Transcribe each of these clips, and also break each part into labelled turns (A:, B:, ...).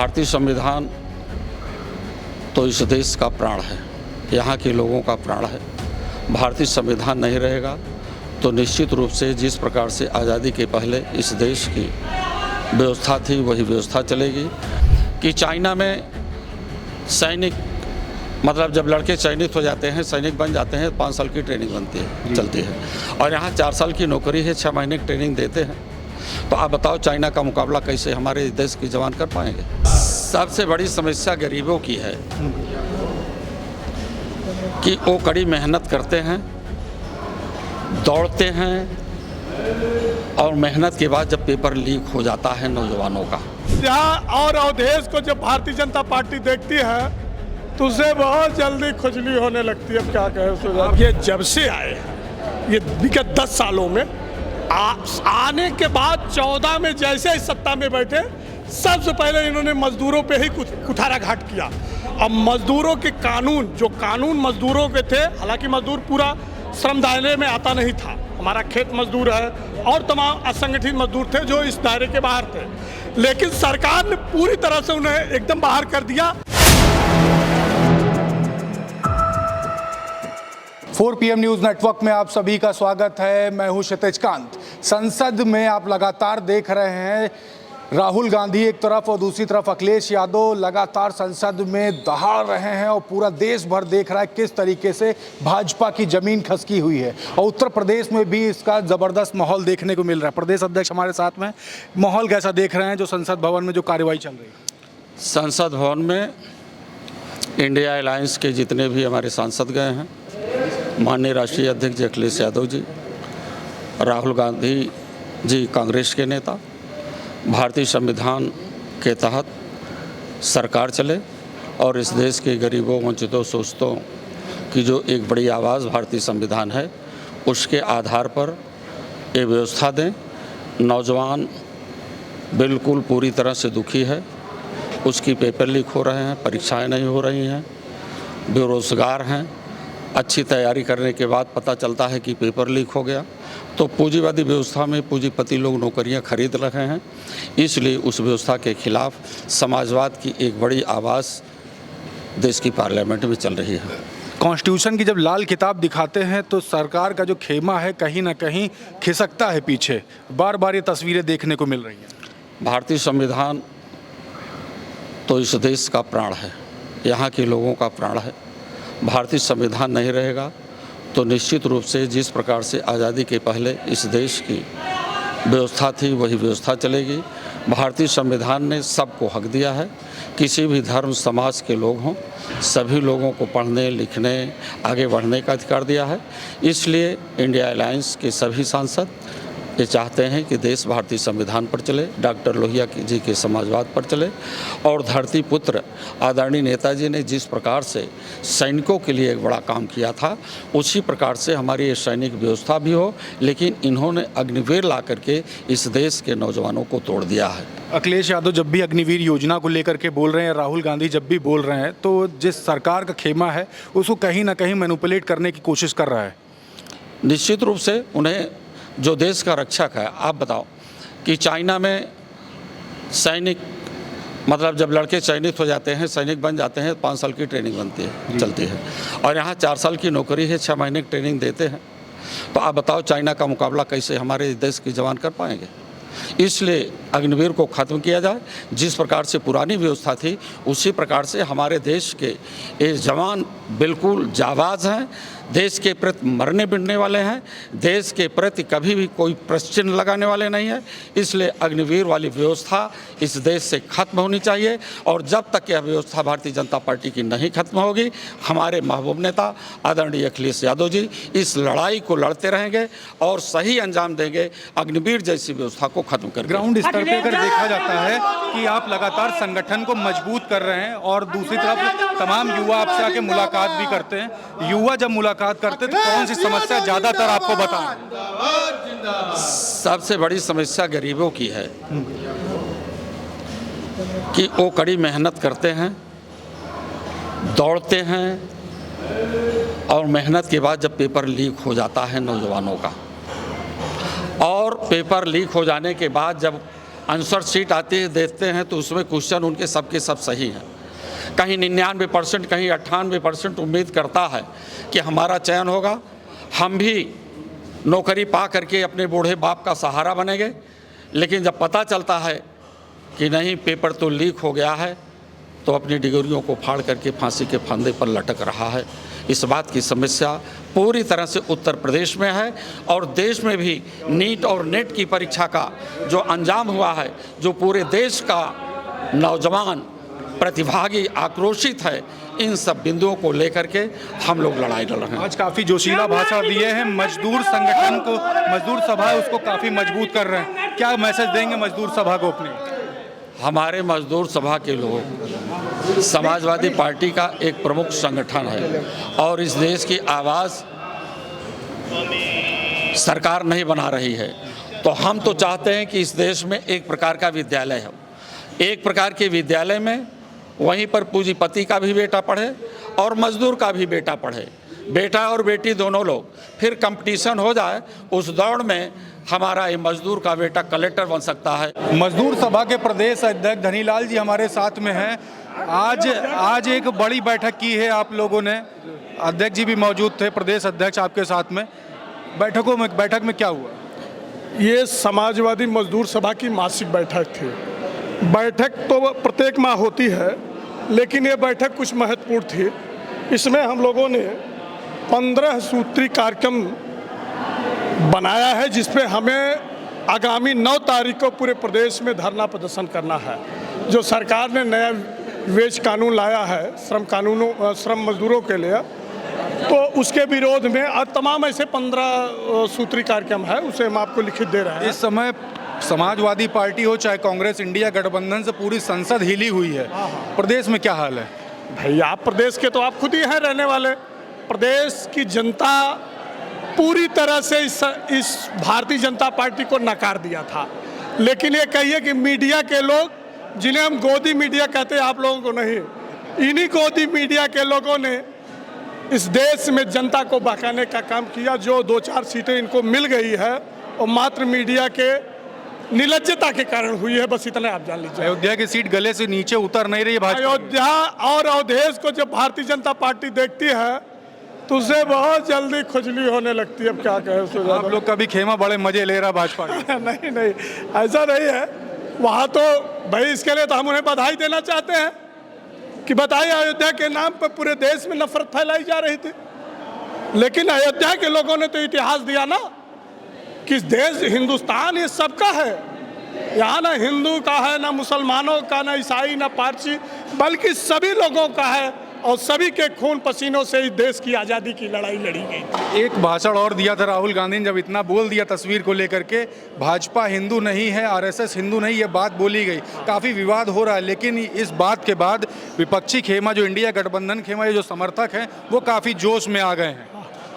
A: भारतीय संविधान तो इस देश का प्राण है, यहाँ के लोगों का प्राण है। भारतीय संविधान नहीं रहेगा तो निश्चित रूप से जिस प्रकार से आज़ादी के पहले इस देश की व्यवस्था थी वही व्यवस्था चलेगी। कि चाइना में सैनिक मतलब जब लड़के चयनित हो जाते हैं, सैनिक बन जाते हैं, 5 साल की ट्रेनिंग बनती है चलती है, और यहाँ 4 साल की नौकरी है, 6 महीने की ट्रेनिंग देते हैं। तो आप बताओ चाइना का मुकाबला कैसे हमारे देश के जवान कर पाएंगे। सबसे बड़ी समस्या गरीबों की है कि वो कड़ी मेहनत करते हैं, दौड़ते हैं, और मेहनत के बाद जब पेपर लीक हो जाता है नौजवानों का,
B: यहाँ और अवधेश को जब भारतीय जनता पार्टी देखती है तो उसे बहुत जल्दी खुजली होने लगती है। अब क्या कहें उसे। ये जब से आए ये विगत 10 सालों में आने के बाद 14 में जैसे इस सत्ता में बैठे सबसे पहले इन्होंने मजदूरों पे ही कुठारा घाट किया। अब मजदूरों के कानून जो कानून मजदूरों के थे, हालांकि मजदूर पूरा श्रम दायरे में आता नहीं था, हमारा खेत मजदूर है और तमाम असंगठित मजदूर थे जो इस दायरे के बाहर थे, लेकिन सरकार ने पूरी तरह से उन्हें एकदम बाहर कर दिया।
C: 4 PM न्यूज नेटवर्क में आप सभी का स्वागत है। मैं हूं क्षितिज कांत। संसद में आप लगातार देख रहे हैं राहुल गांधी एक तरफ और दूसरी तरफ अखिलेश यादव लगातार संसद में दहाड़ रहे हैं और पूरा देश भर देख रहा है किस तरीके से भाजपा की जमीन खसकी हुई है। और उत्तर प्रदेश में भी इसका जबरदस्त माहौल देखने को मिल रहा है। प्रदेश अध्यक्ष हमारे साथ में, माहौल कैसा देख रहे हैं जो संसद भवन में जो कार्यवाही चल रही है?
A: संसद भवन में इंडिया अलायंस के जितने भी हमारे सांसद गए हैं, माननीय राष्ट्रीय अध्यक्ष जी अखिलेश यादव जी, राहुल गांधी जी कांग्रेस के नेता, भारतीय संविधान के तहत सरकार चले और इस देश के गरीबों, वंचितों, शोषितों की जो एक बड़ी आवाज़ भारतीय संविधान है उसके आधार पर ये व्यवस्था दें। नौजवान बिल्कुल पूरी तरह से दुखी है, उसकी पेपर लीक हो रहे हैं, परीक्षाएं नहीं हो रही हैं, बेरोज़गार हैं। अच्छी तैयारी करने के बाद पता चलता है कि पेपर लीक हो गया, तो पूंजीवादी व्यवस्था में पूंजीपति लोग नौकरियां खरीद रहे हैं। इसलिए उस व्यवस्था के खिलाफ समाजवाद की एक बड़ी आवाज़ देश की पार्लियामेंट में चल रही है।
C: कॉन्स्टिट्यूशन की जब लाल किताब दिखाते हैं तो सरकार का जो खेमा है कहीं ना कहीं खिसकता है पीछे। बार बार ये तस्वीरें देखने को मिल रही हैं।
A: भारतीय संविधान तो इस देश का प्राण है, यहाँ के लोगों का प्राण है। भारतीय संविधान नहीं रहेगा तो निश्चित रूप से जिस प्रकार से आज़ादी के पहले इस देश की व्यवस्था थी वही व्यवस्था चलेगी। भारतीय संविधान ने सबको हक दिया है, किसी भी धर्म समाज के लोग हों, सभी लोगों को पढ़ने, लिखने, आगे बढ़ने का अधिकार दिया है। इसलिए इंडिया अलायंस के सभी सांसद ये चाहते हैं कि देश भारतीय संविधान पर चले, डॉक्टर लोहिया जी के समाजवाद पर चले, और धरती पुत्र आदरणीय नेताजी ने जिस प्रकार से सैनिकों के लिए एक बड़ा काम किया था उसी प्रकार से हमारी ये सैनिक व्यवस्था भी हो, लेकिन इन्होंने अग्निवीर ला करके इस देश के नौजवानों को तोड़ दिया है।
C: अखिलेश यादव जब भी अग्निवीर योजना को लेकर के बोल रहे हैं, राहुल गांधी जब भी बोल रहे हैं, तो जिस सरकार का खेमा है उसको कहीं ना कहीं मैनिपुलेट करने की कोशिश कर रहा है।
A: निश्चित रूप से उन्हें जो देश का रक्षक है, आप बताओ कि चाइना में सैनिक मतलब जब लड़के चयनित हो जाते हैं, सैनिक बन जाते हैं, 5 साल की ट्रेनिंग बनती है चलती है, और यहाँ 4 साल की नौकरी है, 6 महीने की ट्रेनिंग देते हैं। तो आप बताओ चाइना का मुकाबला कैसे हमारे देश के जवान कर पाएंगे। इसलिए अग्निवीर को ख़त्म किया जाए। जिस प्रकार से पुरानी व्यवस्था थी उसी प्रकार से हमारे देश के ये जवान बिल्कुल जाबाज हैं, देश के प्रति मरने बिड़ने वाले हैं, देश के प्रति कभी भी कोई प्रश्न लगाने वाले नहीं है। इसलिए अग्निवीर वाली व्यवस्था इस देश से खत्म होनी चाहिए, और जब तक यह व्यवस्था भारतीय जनता पार्टी की नहीं खत्म होगी, हमारे महबूब नेता आदरणीय अखिलेश यादव जी इस लड़ाई को लड़ते रहेंगे और सही अंजाम देंगे, अग्निवीर जैसी व्यवस्था को खत्म कर।
C: ग्राउंड स्तर पे अगर देखा जाता है कि आप लगातार संगठन को मजबूत कर रहे हैं और दूसरी तरफ तमाम युवा आपसे आके मुलाकात भी करते हैं। युवा जब मुलाकात करते तो कौन सी समस्या ज्यादातर आपको बताएं?
A: सबसे बड़ी समस्या गरीबों की है कि वो कड़ी मेहनत करते हैं, दौड़ते हैं, और मेहनत के बाद जब पेपर लीक हो जाता है नौजवानों का, और पेपर लीक हो जाने के बाद जब आंसर शीट आती है, देखते हैं तो उसमें क्वेश्चन उनके सबके सब सही हैं। कहीं 99%, कहीं 98% उम्मीद करता है कि हमारा चयन होगा, हम भी नौकरी पा करके अपने बूढ़े बाप का सहारा बनेंगे। लेकिन जब पता चलता है कि नहीं, पेपर तो लीक हो गया है, तो अपनी डिग्रियों को फाड़ करके फांसी के फंदे पर लटक रहा है। इस बात की समस्या पूरी तरह से उत्तर प्रदेश में है और देश में भी नीट और नेट की परीक्षा का जो अंजाम हुआ है, जो पूरे देश का नौजवान प्रतिभागी आक्रोशित है, इन सब बिंदुओं को लेकर के हम लोग लड़ाई लड़ रहे हैं।
C: आज काफ़ी जोशीला भाषण दिए हैं, मजदूर संगठन को, मजदूर सभा है उसको काफ़ी मजबूत कर रहे हैं। क्या मैसेज देंगे मजदूर सभा को अपने?
A: हमारे मजदूर सभा के लोग समाजवादी पार्टी का एक प्रमुख संगठन है और इस देश की आवाज़ सरकार नहीं बना रही है। तो हम तो चाहते हैं कि इस देश में एक प्रकार का विद्यालय हो, एक प्रकार के विद्यालय में वहीं पर पूंजीपति का भी बेटा पढ़े और मजदूर का भी बेटा पढ़े, बेटा और बेटी दोनों लोग, फिर कंपटीशन हो जाए। उस दौड़ में हमारा ये मजदूर का बेटा कलेक्टर बन सकता है।
C: मजदूर सभा के प्रदेश अध्यक्ष धनीलाल जी हमारे साथ में हैं। आज एक बड़ी बैठक की है आप लोगों ने, अध्यक्ष जी भी मौजूद थे, प्रदेश अध्यक्ष आपके साथ में। बैठक में क्या हुआ?
B: ये समाजवादी मजदूर सभा की मासिक बैठक थी। बैठक तो प्रत्येक माह होती है, लेकिन ये बैठक कुछ महत्वपूर्ण थी। इसमें हम लोगों ने 15 सूत्री कार्यक्रम बनाया है, जिसपे हमें आगामी 9 तारीख को पूरे प्रदेश में धरना प्रदर्शन करना है। जो सरकार ने नया वेज कानून लाया है श्रम मजदूरों के लिए, तो उसके विरोध में और तमाम ऐसे 15 सूत्री कार्यक्रम है, उसे हम आपको लिखित दे रहे हैं।
C: इस समय समाजवादी पार्टी हो चाहे कांग्रेस इंडिया गठबंधन से पूरी संसद हिली हुई है, प्रदेश में क्या हाल है?
B: भैया आप प्रदेश के तो आप खुद ही हैं रहने वाले। प्रदेश की जनता पूरी तरह से इस भारतीय जनता पार्टी को नकार दिया था। लेकिन ये कहिए कि मीडिया के लोग, जिन्हें हम गोदी मीडिया कहते हैं, आप लोगों को नहीं, इन्हीं गोदी मीडिया के लोगों ने इस देश में जनता को बहकाने का काम किया। जो 2-4 सीटें इनको मिल गई है और मात्र मीडिया के निर्लज्जता के कारण हुई है, बस इतना आप जान लीजिए।
C: अयोध्या की सीट गले से नीचे उतर नहीं रही है भाजपा।
B: अयोध्या और अवधेश को जब भारतीय जनता पार्टी देखती है तो उसे बहुत जल्दी खुजली होने लगती है। अब क्या कहें उससे।
C: आप लोग का भी खेमा बड़े मजे ले रहा भाजपा
B: नहीं, ऐसा नहीं है। वहाँ तो भाई इसके लिए तो हम उन्हें बधाई देना चाहते हैं कि बताइए, अयोध्या के नाम पर पूरे देश में नफरत फैलाई जा रही थी, लेकिन अयोध्या के लोगों ने तो इतिहास दिया ना कि देश हिंदुस्तान ये सबका है। यहाँ ना हिंदू का है, ना मुसलमानों का, ना ईसाई, ना पारसी, बल्कि सभी लोगों का है और सभी के खून पसीनों से इस देश की आज़ादी की लड़ाई लड़ी गई।
C: एक भाषण और दिया था राहुल गांधी ने, जब इतना बोल दिया तस्वीर को लेकर के, भाजपा हिंदू नहीं है, आरएसएस हिंदू नहीं, ये बात बोली गई, काफ़ी विवाद हो रहा है। लेकिन इस बात के बाद विपक्षी खेमा, जो इंडिया गठबंधन खेमा, ये जो समर्थक हैं, वो काफ़ी जोश में आ गए हैं।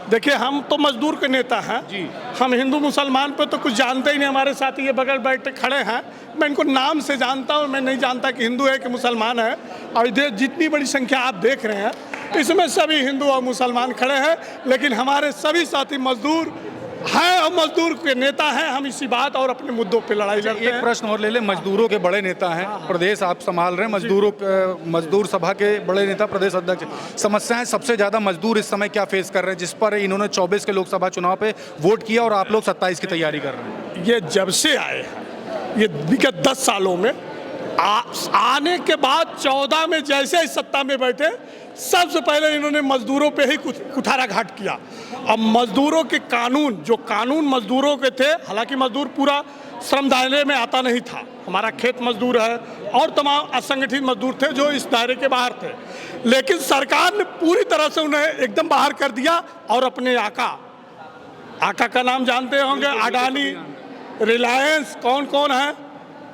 B: देखिए, हम तो मजदूर के नेता हैं जी। हम हिंदू मुसलमान पे तो कुछ जानते ही नहीं। हमारे साथ ये बगल बैठे खड़े हैं, मैं इनको नाम से जानता हूँ, मैं नहीं जानता कि हिंदू है कि मुसलमान है। और इधर जितनी बड़ी संख्या आप देख रहे हैं, इसमें सभी हिंदू और मुसलमान खड़े हैं, लेकिन हमारे सभी साथी मजदूर हैं और मजदूर के नेता हैं। हम इसी बात और अपने मुद्दों पे लड़ाई लड़ते हैं।
C: एक प्रश्न और ले लें, मजदूरों के बड़े नेता हैं, प्रदेश आप संभाल रहे हैं, मजदूर सभा के बड़े नेता, प्रदेश अध्यक्ष, समस्याएं सबसे ज़्यादा मजदूर इस समय क्या फेस कर रहे हैं, जिस पर इन्होंने 24 के लोकसभा चुनाव पे वोट किया और आप लोग 27 की तैयारी कर रहे हैं?
B: ये जब से आए हैं, ये विगत 10 सालों में आने के बाद 14 में जैसे ही सत्ता में बैठे, सबसे पहले इन्होंने मजदूरों पे ही कुठाराघात किया। अब मजदूरों के कानून, जो कानून मजदूरों के थे, हालांकि मजदूर पूरा श्रम दायरे में आता नहीं था, हमारा खेत मजदूर है और तमाम असंगठित मजदूर थे जो इस दायरे के बाहर थे, लेकिन सरकार ने पूरी तरह से उन्हें एकदम बाहर कर दिया और अपने आका का नाम जानते होंगे, अडानी, रिलायंस, कौन कौन है,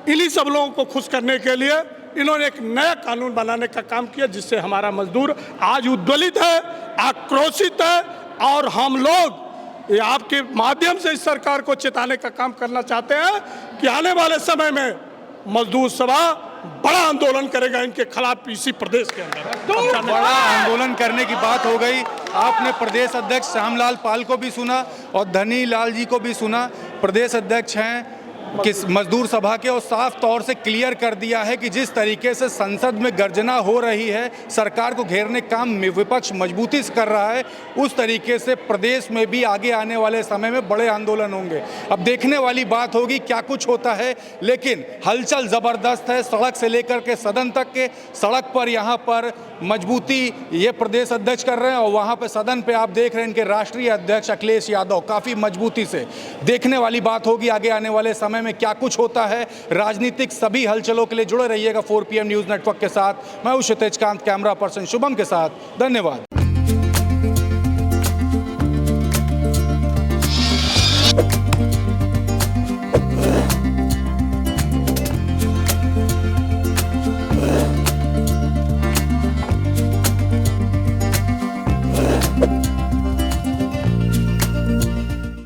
B: इन्हीं सब लोगों को खुश करने के लिए इन्होंने एक नया कानून बनाने का काम किया, जिससे हमारा मजदूर आज उद्वेलित है, आक्रोशित है। और हम लोग ये आपके माध्यम से इस सरकार को चेताने का काम करना चाहते हैं कि आने वाले समय में मजदूर सभा बड़ा आंदोलन करेगा इनके खिलाफ इसी प्रदेश के अंदर।
C: बड़ा आंदोलन करने की बात हो गई। आपने प्रदेश अध्यक्ष श्यामलाल पाल को भी सुना और धनीलाल जी को भी सुना। प्रदेश अध्यक्ष हैं मजदूर सभा के, और साफ तौर से क्लियर कर दिया है कि जिस तरीके से संसद में गर्जना हो रही है, सरकार को घेरने का काम विपक्ष मजबूती से कर रहा है, उस तरीके से प्रदेश में भी आगे आने वाले समय में बड़े आंदोलन होंगे। अब देखने वाली बात होगी क्या कुछ होता है, लेकिन हलचल ज़बरदस्त है। सड़क से लेकर के सदन तक के, सड़क पर यहाँ पर मजबूती ये प्रदेश अध्यक्ष कर रहे हैं, और वहाँ पर सदन पे आप देख रहे हैं इनके राष्ट्रीय अध्यक्ष अखिलेश यादव काफ़ी मजबूती से। देखने वाली बात होगी आगे आने वाले समय में क्या कुछ होता है। राजनीतिक सभी हलचलों के लिए जुड़े रहिएगा 4 PM न्यूज़ नेटवर्क के साथ। मैं हूं क्षितिज कांत, कैमरा पर्सन शुभम के साथ। धन्यवाद।